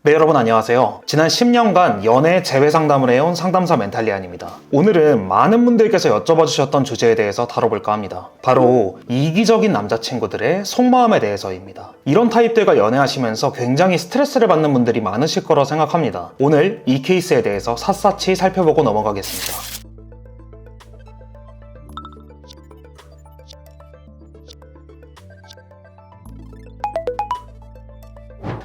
네, 여러분 안녕하세요. 지난 10년간 연애 재회 상담을 해온 상담사 멘탈리안입니다. 오늘은 많은 분들께서 여쭤봐 주셨던 주제에 대해서 다뤄볼까 합니다. 바로 이기적인 남자친구들의 속마음에 대해서입니다. 이런 타입들과 연애하시면서 굉장히 스트레스를 받는 분들이 많으실 거라 생각합니다. 오늘 이 케이스에 대해서 샅샅이 살펴보고 넘어가겠습니다.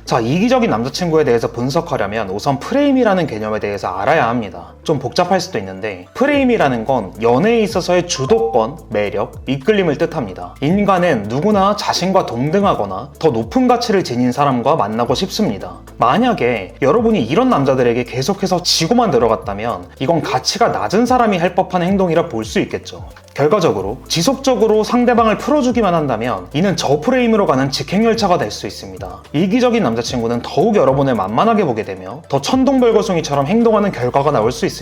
자, 이기적인 남자친구에 대해서 분석하려면 우선 프레임이라는 개념에 대해서 알아야 합니다. 좀 복잡할 수도 있는데 프레임이라는 건 연애에 있어서의 주도권, 매력, 이끌림을 뜻합니다. 인간은 누구나 자신과 동등하거나 더 높은 가치를 지닌 사람과 만나고 싶습니다. 만약에 여러분이 이런 남자들에게 계속해서 지고만 들어갔다면 이건 가치가 낮은 사람이 할 법한 행동이라 볼 수 있겠죠. 결과적으로 지속적으로 상대방을 풀어주기만 한다면 이는 저 프레임으로 가는 직행열차가 될 수 있습니다. 이기적인 남자친구는 더욱 여러분을 만만하게 보게 되며 더 천둥벌거숭이처럼 행동하는 결과가 나올 수 있습니다.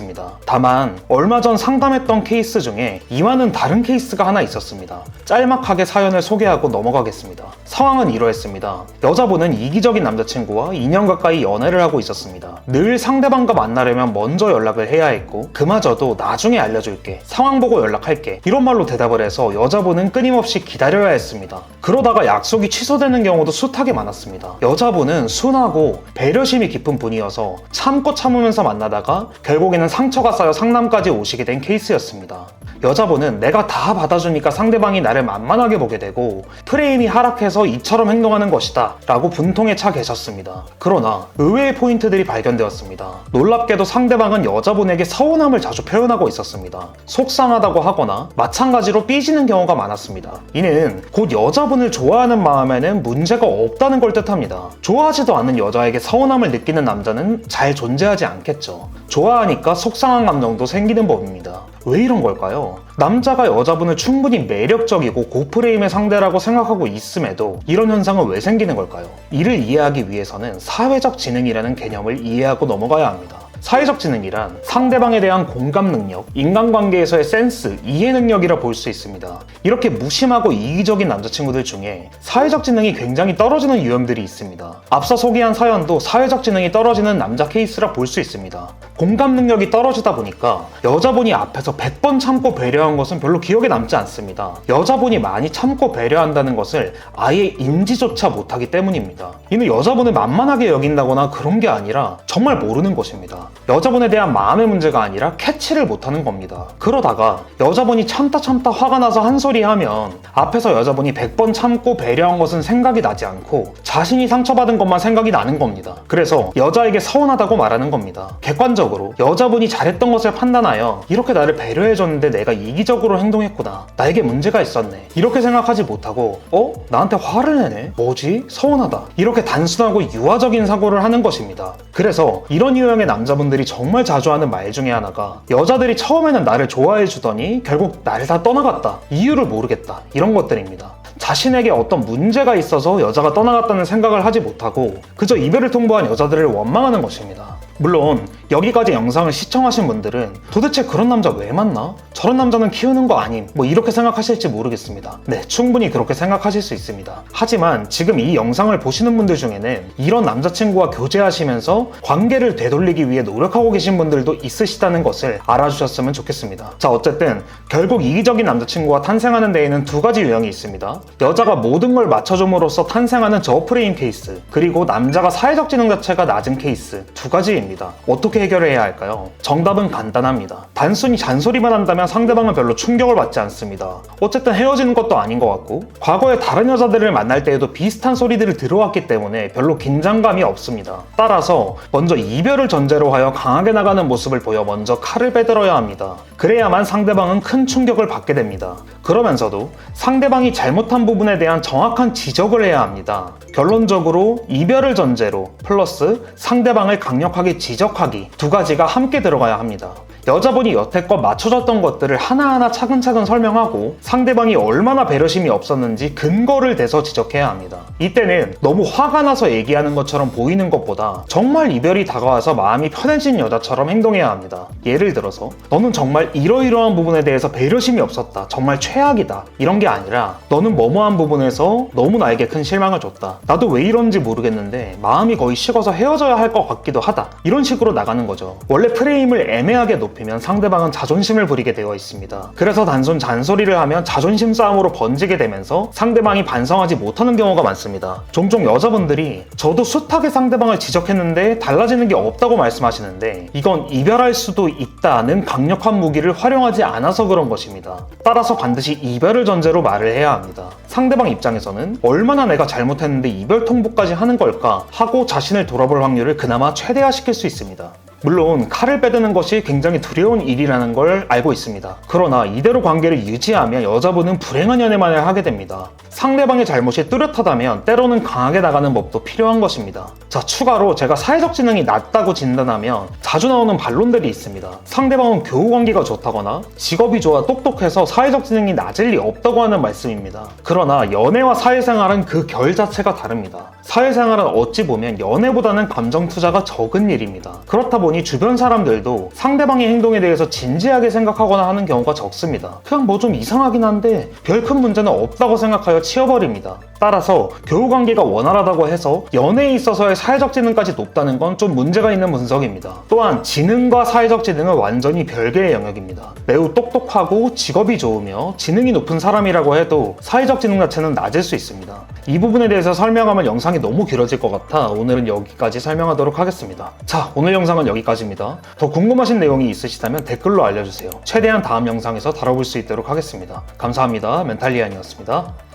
다만 얼마 전 상담했던 케이스 중에 이와는 다른 케이스가 하나 있었습니다. 짤막하게 사연을 소개하고 넘어가겠습니다. 상황은 이러했습니다. 여자분은 이기적인 남자친구와 2년 가까이 연애를 하고 있었습니다. 늘 상대방과 만나려면 먼저 연락을 해야 했고 그마저도 나중에 알려줄게, 상황 보고 연락할게 이런 말로 대답을 해서 여자분은 끊임없이 기다려야 했습니다. 그러다가 약속이 취소되는 경우도 숱하게 많았습니다. 여자분은 순하고 배려심이 깊은 분이어서 참고 참으면서 만나다가 결국에는 상처가 쌓여 상담까지 오시게 된 케이스였습니다. 여자분은 내가 다 받아주니까 상대방이 나를 만만하게 보게 되고 프레임이 하락해서 이처럼 행동하는 것이다 라고 분통에 차 계셨습니다. 그러나 의외의 포인트들이 발견되었습니다. 놀랍게도 상대방은 여자분에게 서운함을 자주 표현하고 있었습니다. 속상하다고 하거나 마찬가지로 삐지는 경우가 많았습니다. 이는 곧 여자분을 좋아하는 마음에는 문제가 없다는 걸 뜻합니다. 좋아하지도 않는 여자에게 서운함을 느끼는 남자는 잘 존재하지 않겠죠. 좋아하니까 속상한 감정도 생기는 법입니다. 왜 이런 걸까요? 남자가 여자분을 충분히 매력적이고 고프레임의 상대라고 생각하고 있음에도 이런 현상은 왜 생기는 걸까요? 이를 이해하기 위해서는 사회적 지능이라는 개념을 이해하고 넘어가야 합니다. 사회적 지능이란 상대방에 대한 공감 능력, 인간관계에서의 센스, 이해 능력이라 볼 수 있습니다. 이렇게 무심하고 이기적인 남자친구들 중에 사회적 지능이 굉장히 떨어지는 유형들이 있습니다. 앞서 소개한 사연도 사회적 지능이 떨어지는 남자 케이스라 볼 수 있습니다. 공감 능력이 떨어지다 보니까 여자분이 앞에서 100번 참고 배려한 것은 별로 기억에 남지 않습니다. 여자분이 많이 참고 배려한다는 것을 아예 인지조차 못하기 때문입니다. 이는 여자분을 만만하게 여긴다거나 그런 게 아니라 정말 모르는 것입니다. 여자분에 대한 마음의 문제가 아니라 캐치를 못하는 겁니다. 그러다가 여자분이 참다 화가 나서 한 소리 하면 앞에서 여자분이 100번 참고 배려한 것은 생각이 나지 않고 자신이 상처받은 것만 생각이 나는 겁니다. 그래서 여자에게 서운하다고 말하는 겁니다. 객관적으로 여자분이 잘했던 것을 판단하여 이렇게 나를 배려해줬는데 내가 이기적으로 행동했구나, 나에게 문제가 있었네 이렇게 생각하지 못하고 나한테 화를 내네? 뭐지? 서운하다 이렇게 단순하고 유아적인 사고를 하는 것입니다. 그래서 이런 유형의 남자분들이 정말 자주 하는 말 중에 하나가 여자들이 처음에는 나를 좋아해 주더니 결국 나를 다 떠나갔다, 이유를 모르겠다 이런 것들입니다. 자신에게 어떤 문제가 있어서 여자가 떠나갔다는 생각을 하지 못하고 그저 이별을 통보한 여자들을 원망하는 것입니다. 물론 여기까지 영상을 시청하신 분들은 도대체 그런 남자 왜 만나? 저런 남자는 키우는 거 아님? 이렇게 생각하실지 모르겠습니다. 네, 충분히 그렇게 생각하실 수 있습니다. 하지만 지금 이 영상을 보시는 분들 중에는 이런 남자친구와 교제하시면서 관계를 되돌리기 위해 노력하고 계신 분들도 있으시다는 것을 알아주셨으면 좋겠습니다. 자, 어쨌든 결국 이기적인 남자친구가 탄생하는 데에는 두 가지 유형이 있습니다. 여자가 모든 걸 맞춰줌으로써 탄생하는 저프레임 케이스, 그리고 남자가 사회적 지능 자체가 낮은 케이스, 두 가지입니다. 어떻게 해결해야 할까요? 정답은 간단합니다. 단순히 잔소리만 한다면 상대방은 별로 충격을 받지 않습니다. 어쨌든 헤어지는 것도 아닌 것 같고 과거에 다른 여자들을 만날 때에도 비슷한 소리들을 들어왔기 때문에 별로 긴장감이 없습니다. 따라서 먼저 이별을 전제로 하여 강하게 나가는 모습을 보여 먼저 칼을 빼들어야 합니다. 그래야만 상대방은 큰 충격을 받게 됩니다. 그러면서도 상대방이 잘못한 부분에 대한 정확한 지적을 해야 합니다. 결론적으로 이별을 전제로 플러스 상대방을 강력하게 지적하기, 두 가지가 함께 들어가야 합니다. 여자분이 여태껏 맞춰줬던 것들을 하나하나 차근차근 설명하고 상대방이 얼마나 배려심이 없었는지 근거를 대서 지적해야 합니다. 이때는 너무 화가 나서 얘기하는 것처럼 보이는 것보다 정말 이별이 다가와서 마음이 편해진 여자처럼 행동해야 합니다. 예를 들어서 너는 정말 이러이러한 부분에 대해서 배려심이 없었다. 정말 최악이다. 이런 게 아니라 너는 뭐뭐한 부분에서 너무 나에게 큰 실망을 줬다. 나도 왜 이런지 모르겠는데 마음이 거의 식어서 헤어져야 할 것 같기도 하다. 이런 식으로 나가는 거죠. 원래 프레임을 애매하게 높이면 상대방은 자존심을 부리게 되어 있습니다. 그래서 단순 잔소리를 하면 자존심 싸움으로 번지게 되면서 상대방이 반성하지 못하는 경우가 많습니다. 종종 여자분들이 저도 숱하게 상대방을 지적했는데 달라지는 게 없다고 말씀하시는데 이건 이별할 수도 있다는 강력한 무기를 활용하지 않아서 그런 것입니다. 따라서 반드시 이별을 전제로 말을 해야 합니다. 상대방 입장에서는 얼마나 내가 잘못했는데 이별 통보까지 하는 걸까 하고 자신을 돌아볼 확률을 그나마 최대화시킬 수 있습니다. 물론 칼을 빼드는 것이 굉장히 두려운 일이라는 걸 알고 있습니다. 그러나 이대로 관계를 유지하면 여자분은 불행한 연애만을 하게 됩니다. 상대방의 잘못이 뚜렷하다면 때로는 강하게 나가는 법도 필요한 것입니다. 자, 추가로 제가 사회적 지능이 낮다고 진단하면 자주 나오는 반론들이 있습니다. 상대방은 교우관계가 좋다거나 직업이 좋아 똑똑해서 사회적 지능이 낮을 리 없다고 하는 말씀입니다. 그러나 연애와 사회생활은 그 결 자체가 다릅니다. 사회생활은 어찌 보면 연애보다는 감정 투자가 적은 일입니다. 그렇다 보니 주변 사람들도 상대방의 행동에 대해서 진지하게 생각하거나 하는 경우가 적습니다. 그냥 뭐 좀 이상하긴 한데 별 큰 문제는 없다고 생각하여 치워버립니다. 따라서 교우관계가 원활하다고 해서 연애에 있어서의 사회적 지능까지 높다는 건 좀 문제가 있는 분석입니다. 또한 지능과 사회적 지능은 완전히 별개의 영역입니다. 매우 똑똑하고 직업이 좋으며 지능이 높은 사람이라고 해도 사회적 지능 자체는 낮을 수 있습니다. 이 부분에 대해서 설명하면 영상이 너무 길어질 것 같아 오늘은 여기까지 설명하도록 하겠습니다. 자, 오늘 영상은 여기까지입니다. 더 궁금하신 내용이 있으시다면 댓글로 알려주세요. 최대한 다음 영상에서 다뤄볼 수 있도록 하겠습니다. 감사합니다. 멘탈리안이었습니다.